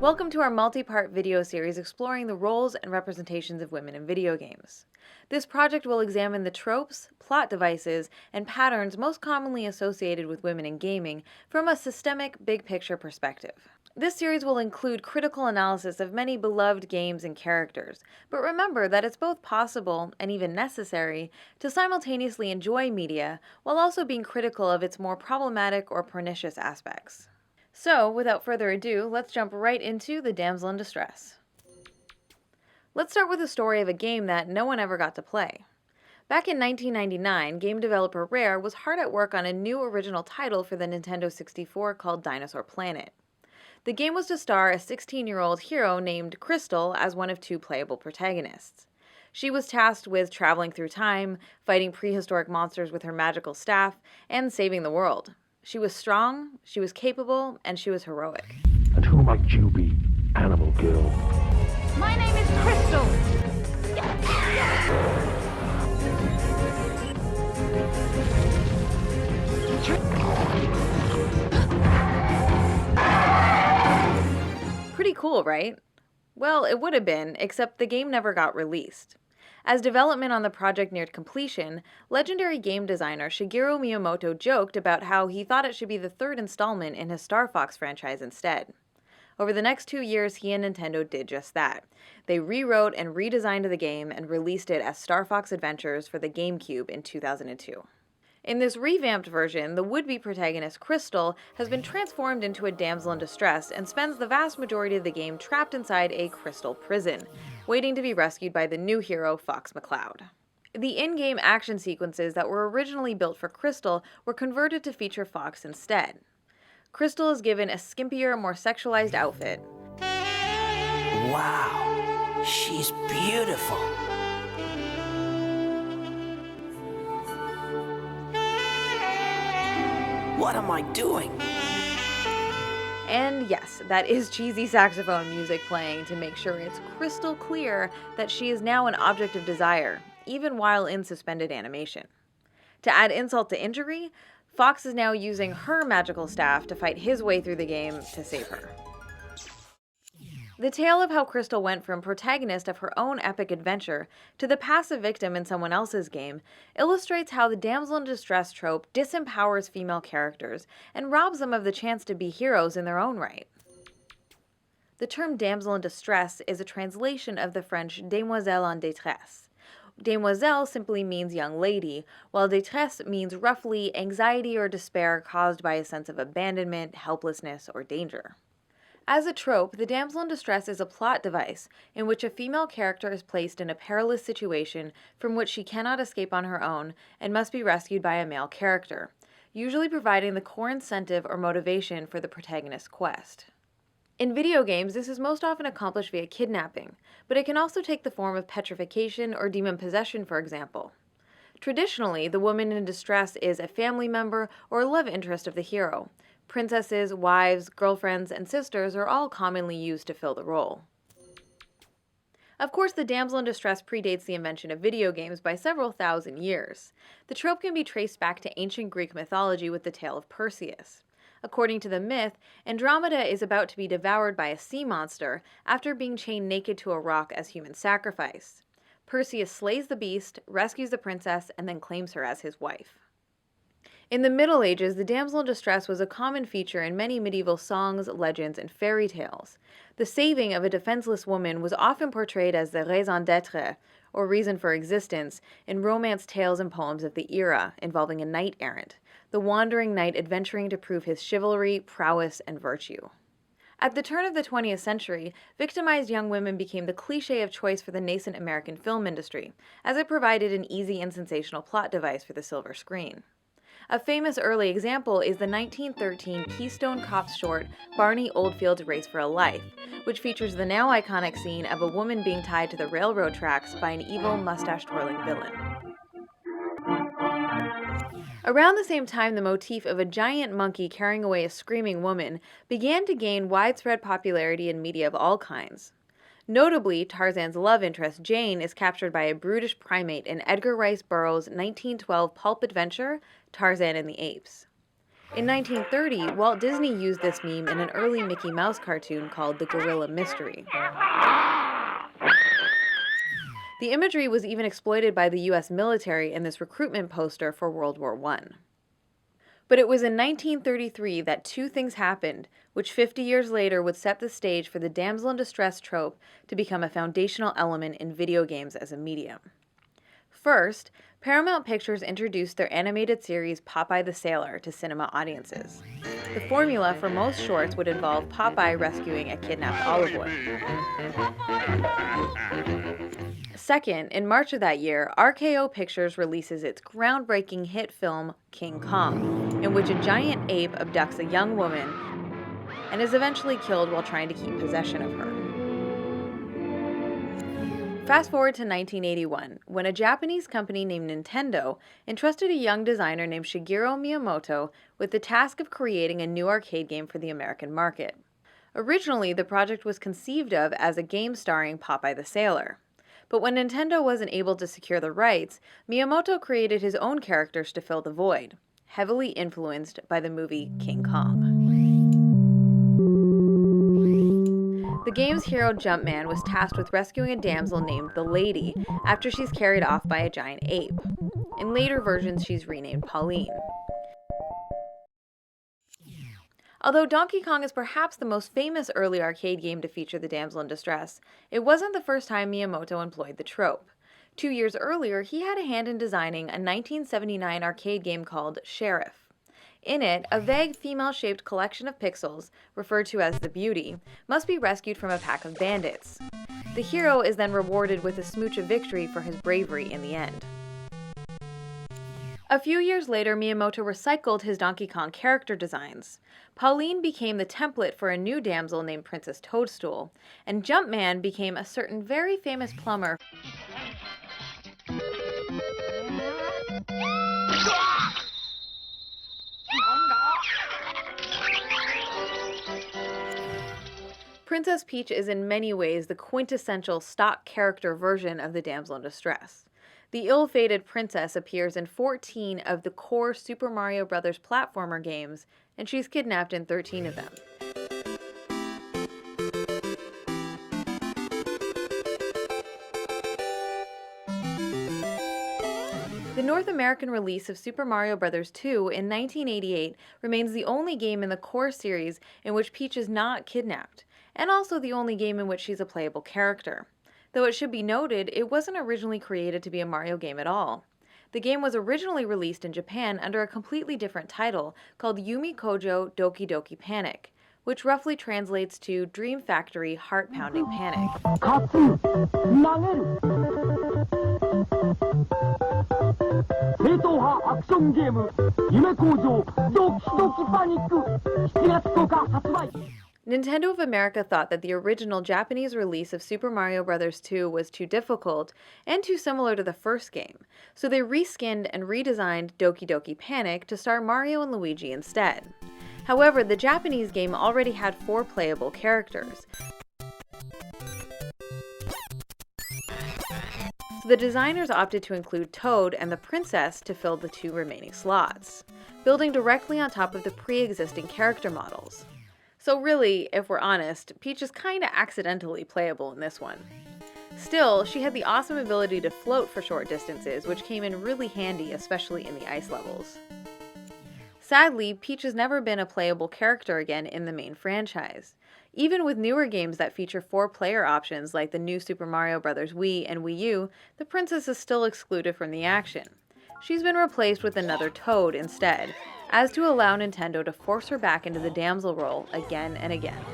Welcome to our multi-part video series exploring the roles and representations of women in video games. This project will examine the tropes, plot devices, and patterns most commonly associated with women in gaming from a systemic, big-picture perspective. This series will include critical analysis of many beloved games and characters, but remember that it's both possible, and even necessary, to simultaneously enjoy media while also being critical of its more problematic or pernicious aspects. So, without further ado, let's jump right into The Damsel in Distress. Let's start with the story of a game that no one ever got to play. Back in 1999, game developer Rare was hard at work on a new original title for the Nintendo 64 called Dinosaur Planet. The game was to star a 16-year-old hero named Crystal as one of two playable protagonists. She was tasked with traveling through time, fighting prehistoric monsters with her magical staff, and saving the world. She was strong, she was capable, and she was heroic. And who might you be, animal girl? My name is Crystal. Pretty cool, right? Well, it would have been, except the game never got released. As development on the project neared completion, legendary game designer Shigeru Miyamoto joked about how he thought it should be the third installment in his Star Fox franchise instead. Over the next 2 years, he and Nintendo did just that. They rewrote and redesigned the game and released it as Star Fox Adventures for the GameCube in 2002. In this revamped version, the would-be protagonist Crystal has been transformed into a damsel in distress and spends the vast majority of the game trapped inside a crystal prison, waiting to be rescued by the new hero, Fox McCloud. The in-game action sequences that were originally built for Crystal were converted to feature Fox instead. Crystal is given a skimpier, more sexualized outfit. Wow, she's beautiful. What am I doing? And yes, that is cheesy saxophone music playing to make sure it's crystal clear that she is now an object of desire, even while in suspended animation. To add insult to injury, Fox is now using her magical staff to fight his way through the game to save her. The tale of how Crystal went from protagonist of her own epic adventure to the passive victim in someone else's game illustrates how the damsel in distress trope disempowers female characters and robs them of the chance to be heroes in their own right. The term damsel in distress is a translation of the French demoiselle en détresse. Demoiselle simply means young lady, while détresse means roughly anxiety or despair caused by a sense of abandonment, helplessness, or danger. As a trope, the damsel in distress is a plot device in which a female character is placed in a perilous situation from which she cannot escape on her own and must be rescued by a male character, usually providing the core incentive or motivation for the protagonist's quest. In video games, this is most often accomplished via kidnapping, but it can also take the form of petrification or demon possession, for example. Traditionally, the woman in distress is a family member or love interest of the hero. Princesses, wives, girlfriends, and sisters are all commonly used to fill the role. Of course, the damsel in distress predates the invention of video games by several thousand years. The trope can be traced back to ancient Greek mythology with the tale of Perseus. According to the myth, Andromeda is about to be devoured by a sea monster after being chained naked to a rock as human sacrifice. Perseus slays the beast, rescues the princess, and then claims her as his wife. In the Middle Ages, the damsel in distress was a common feature in many medieval songs, legends, and fairy tales. The saving of a defenseless woman was often portrayed as the raison d'être, or reason for existence, in romance tales and poems of the era, involving a knight-errant, the wandering knight adventuring to prove his chivalry, prowess, and virtue. At the turn of the 20th century, victimized young women became the cliché of choice for the nascent American film industry, as it provided an easy and sensational plot device for the silver screen. A famous early example is the 1913 Keystone Cops short Barney Oldfield's Race for a Life, which features the now iconic scene of a woman being tied to the railroad tracks by an evil, mustache-twirling villain. Around the same time, the motif of a giant monkey carrying away a screaming woman began to gain widespread popularity in media of all kinds. Notably, Tarzan's love interest, Jane, is captured by a brutish primate in Edgar Rice Burroughs' 1912 pulp adventure, Tarzan and the Apes. In 1930, Walt Disney used this meme in an early Mickey Mouse cartoon called The Gorilla Mystery. The imagery was even exploited by the US military in this recruitment poster for World War I. But it was in 1933 that two things happened, which 50 years later would set the stage for the damsel in distress trope to become a foundational element in video games as a medium. First, Paramount Pictures introduced their animated series Popeye the Sailor to cinema audiences. The formula for most shorts would involve Popeye rescuing a kidnapped olive oil. Second, in March of that year, RKO Pictures releases its groundbreaking hit film King Kong, in which a giant ape abducts a young woman and is eventually killed while trying to keep possession of her. Fast forward to 1981, when a Japanese company named Nintendo entrusted a young designer named Shigeru Miyamoto with the task of creating a new arcade game for the American market. Originally, the project was conceived of as a game starring Popeye the Sailor. But when Nintendo wasn't able to secure the rights, Miyamoto created his own characters to fill the void, heavily influenced by the movie King Kong. The game's hero Jumpman was tasked with rescuing a damsel named the Lady after she's carried off by a giant ape. In later versions, she's renamed Pauline. Although Donkey Kong is perhaps the most famous early arcade game to feature the damsel in distress, it wasn't the first time Miyamoto employed the trope. 2 years earlier, he had a hand in designing a 1979 arcade game called Sheriff. In it, a vague female-shaped collection of pixels, referred to as the Beauty, must be rescued from a pack of bandits. The hero is then rewarded with a smooch of victory for his bravery in the end. A few years later, Miyamoto recycled his Donkey Kong character designs. Pauline became the template for a new damsel named Princess Toadstool, and Jumpman became a certain very famous plumber Princess Peach is in many ways the quintessential stock character version of the damsel in distress. The ill-fated princess appears in 14 of the core Super Mario Bros. Platformer games, and she's kidnapped in 13 of them. The North American release of Super Mario Bros. 2 in 1988 remains the only game in the core series in which Peach is not kidnapped, and also the only game in which she's a playable character. Though it should be noted, it wasn't originally created to be a Mario game at all. The game was originally released in Japan under a completely different title called Yumi Kojo Doki Doki Panic, which roughly translates to Dream Factory Heart-Pounding Panic. Nintendo of America thought that the original Japanese release of Super Mario Bros. 2 was too difficult and too similar to the first game, so they reskinned and redesigned Doki Doki Panic to star Mario and Luigi instead. However, the Japanese game already had 4 playable characters, so the designers opted to include Toad and the Princess to fill the 2 remaining slots, building directly on top of the pre-existing character models. So really, if we're honest, Peach is kinda accidentally playable in this one. Still, she had the awesome ability to float for short distances, which came in really handy, especially in the ice levels. Sadly, Peach has never been a playable character again in the main franchise. Even with newer games that feature 4-player options like the new Super Mario Bros. Wii and Wii U, the princess is still excluded from the action. She's been replaced with another Toad instead, as to allow Nintendo to force her back into the damsel role again and again.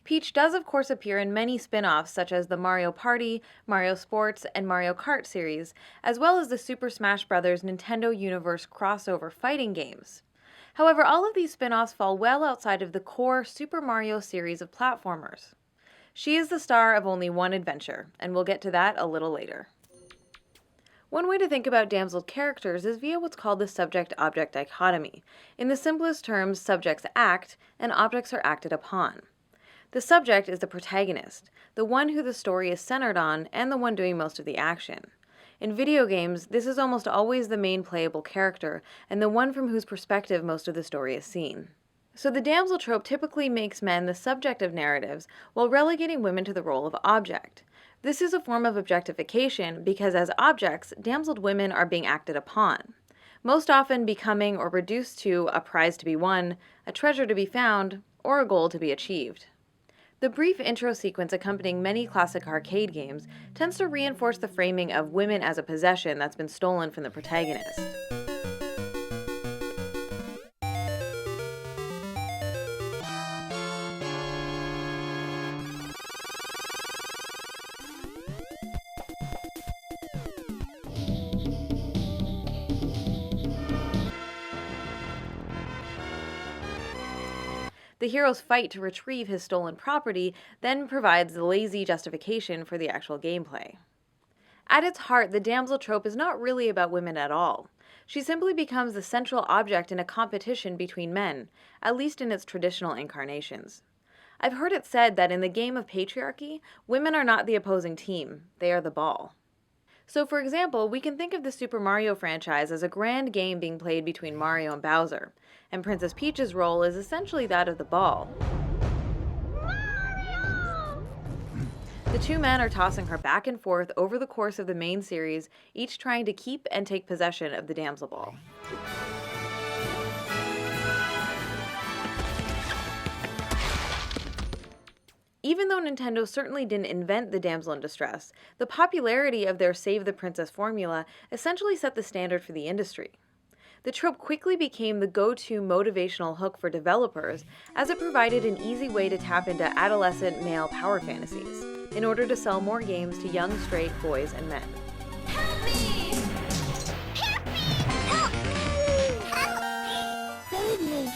Peach does of course appear in many spin-offs such as the Mario Party, Mario Sports, and Mario Kart series, as well as the Super Smash Bros. Nintendo Universe crossover fighting games. However, all of these spin-offs fall well outside of the core Super Mario series of platformers. She is the star of only one adventure, and we'll get to that a little later. One way to think about damsel characters is via what's called the subject-object dichotomy. In the simplest terms, subjects act, and objects are acted upon. The subject is the protagonist, the one who the story is centered on, and the one doing most of the action. In video games, this is almost always the main playable character, and the one from whose perspective most of the story is seen. So the damsel trope typically makes men the subject of narratives, while relegating women to the role of object. This is a form of objectification because as objects, damseled women are being acted upon, most often becoming or reduced to a prize to be won, a treasure to be found, or a goal to be achieved. The brief intro sequence accompanying many classic arcade games tends to reinforce the framing of women as a possession that's been stolen from the protagonist. The hero's fight to retrieve his stolen property then provides the lazy justification for the actual gameplay. At its heart, the damsel trope is not really about women at all. She simply becomes the central object in a competition between men, at least in its traditional incarnations. I've heard it said that in the game of patriarchy, women are not the opposing team, they are the ball. So for example, we can think of the Super Mario franchise as a grand game being played between Mario and Bowser, and Princess Peach's role is essentially that of the ball. Mario! The two men are tossing her back and forth over the course of the main series, each trying to keep and take possession of the damsel ball. Even though Nintendo certainly didn't invent the damsel in distress, the popularity of their Save the Princess formula essentially set the standard for the industry. The trope quickly became the go-to motivational hook for developers, as it provided an easy way to tap into adolescent male power fantasies, in order to sell more games to young straight boys and men. Help me! Help me! Help me! Help me!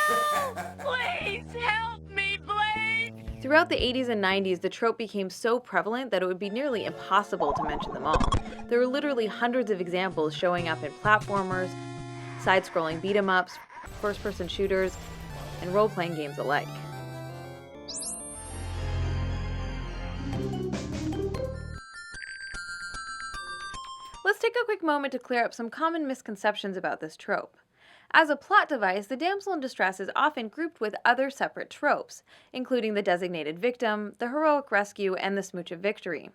Help! Please help me, Blake! Throughout the 80s and 90s, the trope became so prevalent that it would be nearly impossible to mention them all. There were literally hundreds of examples showing up in platformers, side-scrolling beat-em-ups, first-person shooters, and role-playing games alike. Let's take a quick moment to clear up some common misconceptions about this trope. As a plot device, the damsel in distress is often grouped with other separate tropes, including the designated victim, the heroic rescue, and the smooch of victory.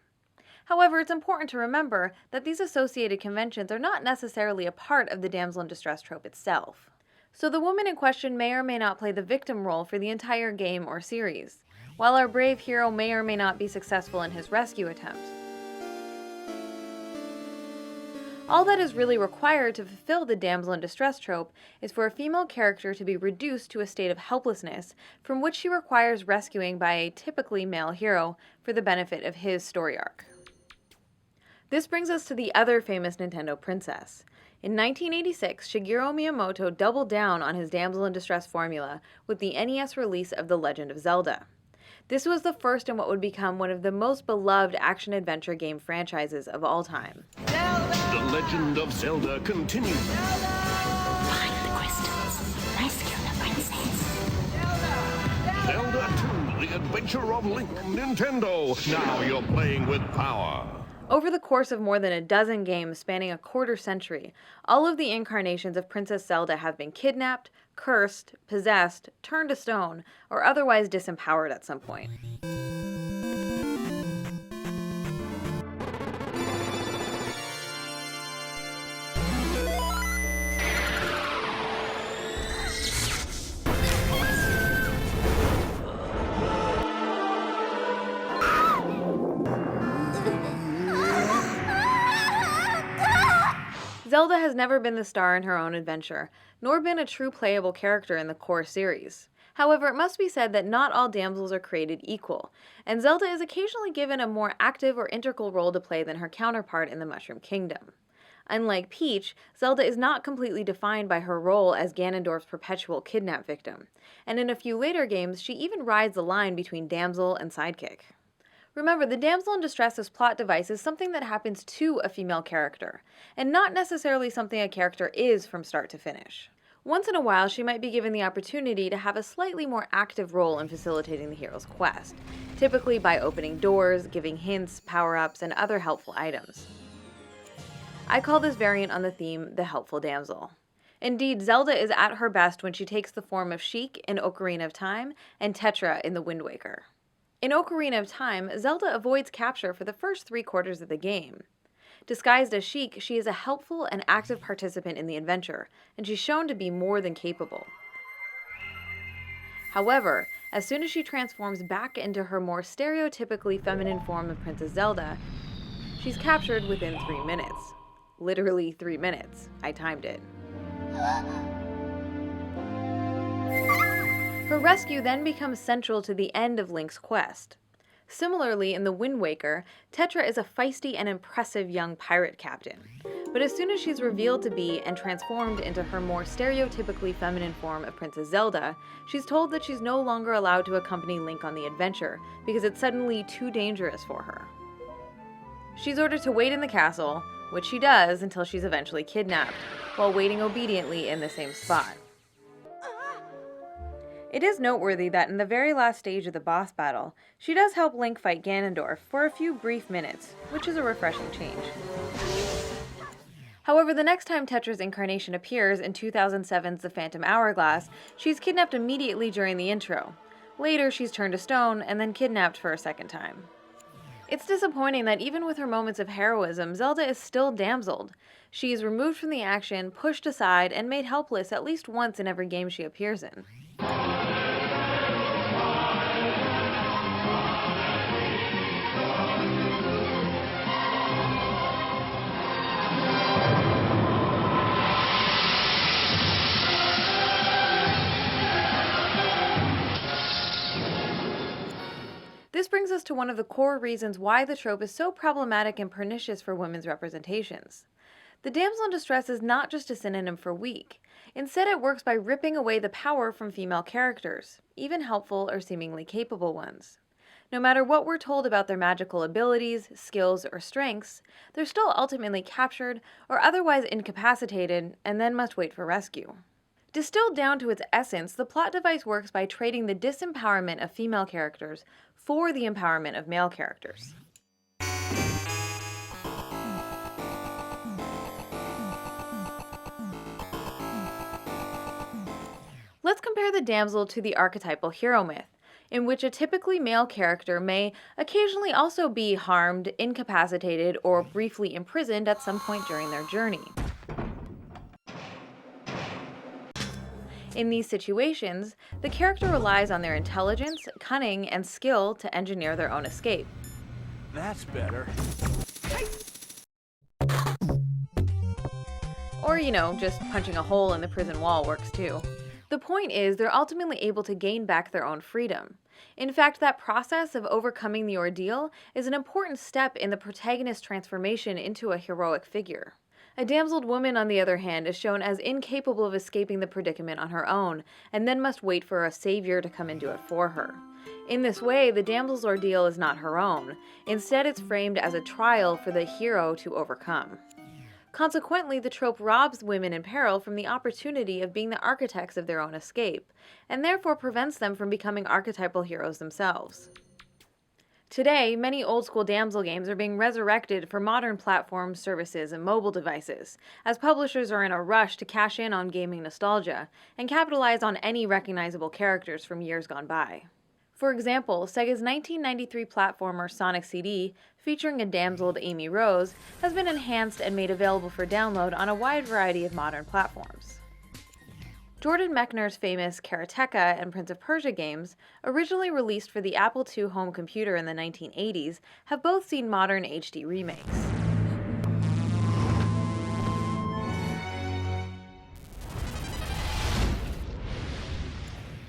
However, it's important to remember that these associated conventions are not necessarily a part of the damsel in distress trope itself. So the woman in question may or may not play the victim role for the entire game or series, while our brave hero may or may not be successful in his rescue attempt. All that is really required to fulfill the damsel in distress trope is for a female character to be reduced to a state of helplessness from which she requires rescuing by a typically male hero for the benefit of his story arc. This brings us to the other famous Nintendo princess. In 1986, Shigeru Miyamoto doubled down on his damsel in distress formula with the NES release of The Legend of Zelda. This was the first in what would become one of the most beloved action-adventure game franchises of all time. The Legend of Zelda continues. Find the crystals. Rescue the princess. Zelda 2, The Adventure of Link on Nintendo. Now you're playing with power. Over the course of more than a dozen games spanning a quarter century, all of the incarnations of Princess Zelda have been kidnapped, cursed, possessed, turned to stone, or otherwise disempowered at some point. Zelda has never been the star in her own adventure, nor been a true playable character in the core series. However, it must be said that not all damsels are created equal, and Zelda is occasionally given a more active or integral role to play than her counterpart in the Mushroom Kingdom. Unlike Peach, Zelda is not completely defined by her role as Ganondorf's perpetual kidnap victim, and in a few later games, she even rides the line between damsel and sidekick. Remember, the damsel in distress's plot device is something that happens to a female character, and not necessarily something a character is from start to finish. Once in a while, she might be given the opportunity to have a slightly more active role in facilitating the hero's quest, typically by opening doors, giving hints, power-ups, and other helpful items. I call this variant on the theme the helpful damsel. Indeed, Zelda is at her best when she takes the form of Sheik in Ocarina of Time and Tetra in The Wind Waker. In Ocarina of Time, Zelda avoids capture for the first 3/4 of the game. Disguised as Sheik, she is a helpful and active participant in the adventure, and she's shown to be more than capable. However, as soon as she transforms back into her more stereotypically feminine form of Princess Zelda, she's captured within 3 minutes. Literally 3 minutes. I timed it. Her rescue then becomes central to the end of Link's quest. Similarly, in The Wind Waker, Tetra is a feisty and impressive young pirate captain. But as soon as she's revealed to be and transformed into her more stereotypically feminine form of Princess Zelda, she's told that she's no longer allowed to accompany Link on the adventure because it's suddenly too dangerous for her. She's ordered to wait in the castle, which she does until she's eventually kidnapped, while waiting obediently in the same spot. It is noteworthy that in the very last stage of the boss battle, she does help Link fight Ganondorf for a few brief minutes, which is a refreshing change. However, the next time Tetra's incarnation appears in 2007's The Phantom Hourglass, she's kidnapped immediately during the intro. Later, she's turned to stone and then kidnapped for a second time. It's disappointing that even with her moments of heroism, Zelda is still damseled. She is removed from the action, pushed aside, and made helpless at least once in every game she appears in. This brings us to one of the core reasons why the trope is so problematic and pernicious for women's representations. The damsel in distress is not just a synonym for weak. Instead, it works by ripping away the power from female characters, even helpful or seemingly capable ones. No matter what we're told about their magical abilities, skills, or strengths, they're still ultimately captured or otherwise incapacitated and then must wait for rescue. Distilled down to its essence, the plot device works by trading the disempowerment of female characters for the empowerment of male characters. Let's compare the damsel to the archetypal hero myth, in which a typically male character may occasionally also be harmed, incapacitated, or briefly imprisoned at some point during their journey. In these situations, the character relies on their intelligence, cunning, and skill to engineer their own escape. That's better. Or, just punching a hole in the prison wall works too. The point is, they're ultimately able to gain back their own freedom. In fact, that process of overcoming the ordeal is an important step in the protagonist's transformation into a heroic figure. A damseled woman, on the other hand, is shown as incapable of escaping the predicament on her own, and then must wait for a savior to come and do it for her. In this way, the damsel's ordeal is not her own. Instead, it's framed as a trial for the hero to overcome. Consequently, the trope robs women in peril from the opportunity of being the architects of their own escape, and therefore prevents them from becoming archetypal heroes themselves. Today, many old-school damsel games are being resurrected for modern platforms, services, and mobile devices, as publishers are in a rush to cash in on gaming nostalgia and capitalize on any recognizable characters from years gone by. For example, Sega's 1993 platformer Sonic CD, featuring a damseled Amy Rose, has been enhanced and made available for download on a wide variety of modern platforms. Jordan Mechner's famous Karateka and Prince of Persia games, originally released for the Apple II home computer in the 1980s, have both seen modern HD remakes.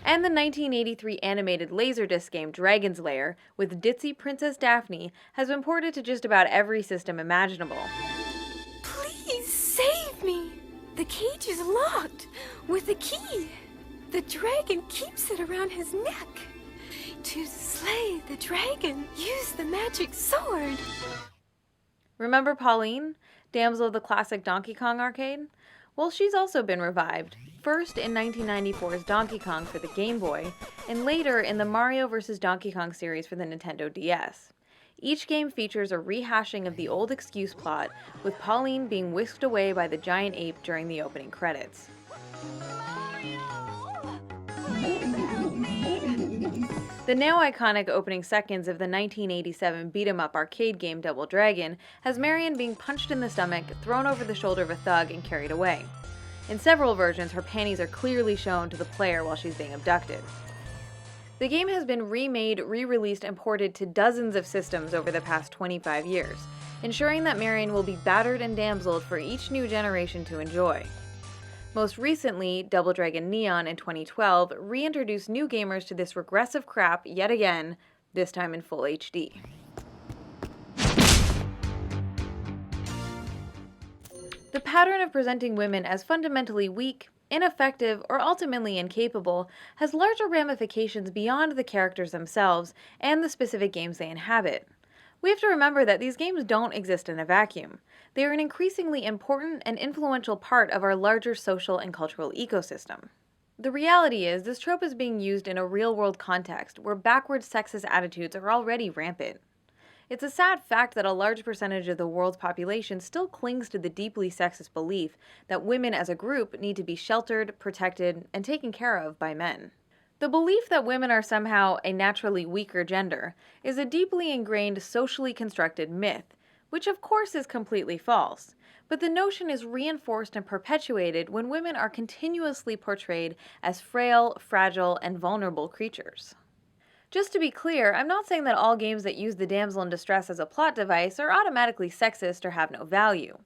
And the 1983 animated Laserdisc game Dragon's Lair, with ditzy Princess Daphne, has been ported to just about every system imaginable. Please save me! The cage is locked with a key. The dragon keeps it around his neck. To slay the dragon, use the magic sword. Remember Pauline, damsel of the classic Donkey Kong arcade? Well, she's also been revived, first in 1994's Donkey Kong for the Game Boy, and later in the Mario vs. Donkey Kong series for the Nintendo DS. Each game features a rehashing of the old excuse plot, with Pauline being whisked away by the giant ape during the opening credits. The now iconic opening seconds of the 1987 beat-em-up arcade game Double Dragon has Marion being punched in the stomach, thrown over the shoulder of a thug, and carried away. In several versions, her panties are clearly shown to the player while she's being abducted. The game has been remade, re-released, and ported to dozens of systems over the past 25 years, ensuring that Marion will be battered and damseled for each new generation to enjoy. Most recently, Double Dragon Neon in 2012 reintroduced new gamers to this regressive crap yet again, this time in full HD. The pattern of presenting women as fundamentally weak, ineffective, or ultimately incapable has larger ramifications beyond the characters themselves and the specific games they inhabit. We have to remember that these games don't exist in a vacuum. They are an increasingly important and influential part of our larger social and cultural ecosystem. The reality is, this trope is being used in a real-world context where backward sexist attitudes are already rampant. It's a sad fact that a large percentage of the world's population still clings to the deeply sexist belief that women as a group need to be sheltered, protected, and taken care of by men. The belief that women are somehow a naturally weaker gender is a deeply ingrained, socially constructed myth, which of course is completely false, but the notion is reinforced and perpetuated when women are continuously portrayed as frail, fragile, and vulnerable creatures. Just to be clear, I'm not saying that all games that use the damsel in distress as a plot device are automatically sexist or have no value.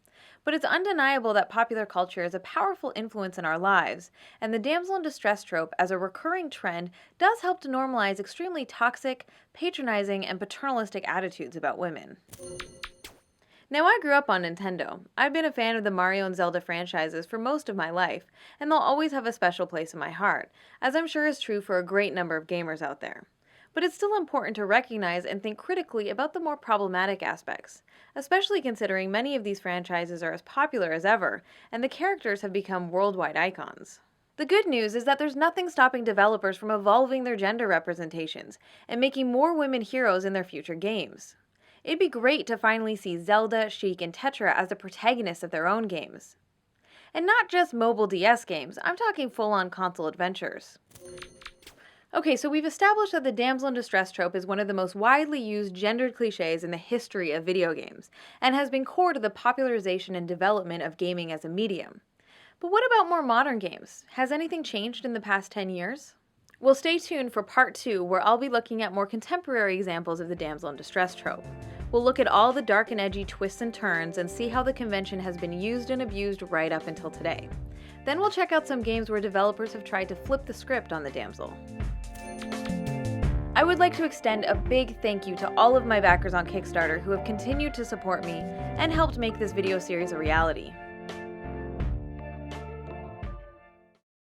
But it's undeniable that popular culture is a powerful influence in our lives, and the damsel in distress trope as a recurring trend does help to normalize extremely toxic, patronizing, and paternalistic attitudes about women. Now, I grew up on Nintendo. I've been a fan of the Mario and Zelda franchises for most of my life, and they'll always have a special place in my heart, as I'm sure is true for a great number of gamers out there. But it's still important to recognize and think critically about the more problematic aspects, especially considering many of these franchises are as popular as ever, and the characters have become worldwide icons. The good news is that there's nothing stopping developers from evolving their gender representations and making more women heroes in their future games. It'd be great to finally see Zelda, Sheik, and Tetra as the protagonists of their own games. And not just mobile DS games, I'm talking full-on console adventures. Okay, so we've established that the damsel in distress trope is one of the most widely used gendered cliches in the history of video games, and has been core to the popularization and development of gaming as a medium. But what about more modern games? Has anything changed in the past 10 years? Well, stay tuned for part 2, where I'll be looking at more contemporary examples of the damsel in distress trope. We'll look at all the dark and edgy twists and turns and see how the convention has been used and abused right up until today. Then we'll check out some games where developers have tried to flip the script on the damsel. I would like to extend a big thank you to all of my backers on Kickstarter who have continued to support me and helped make this video series a reality.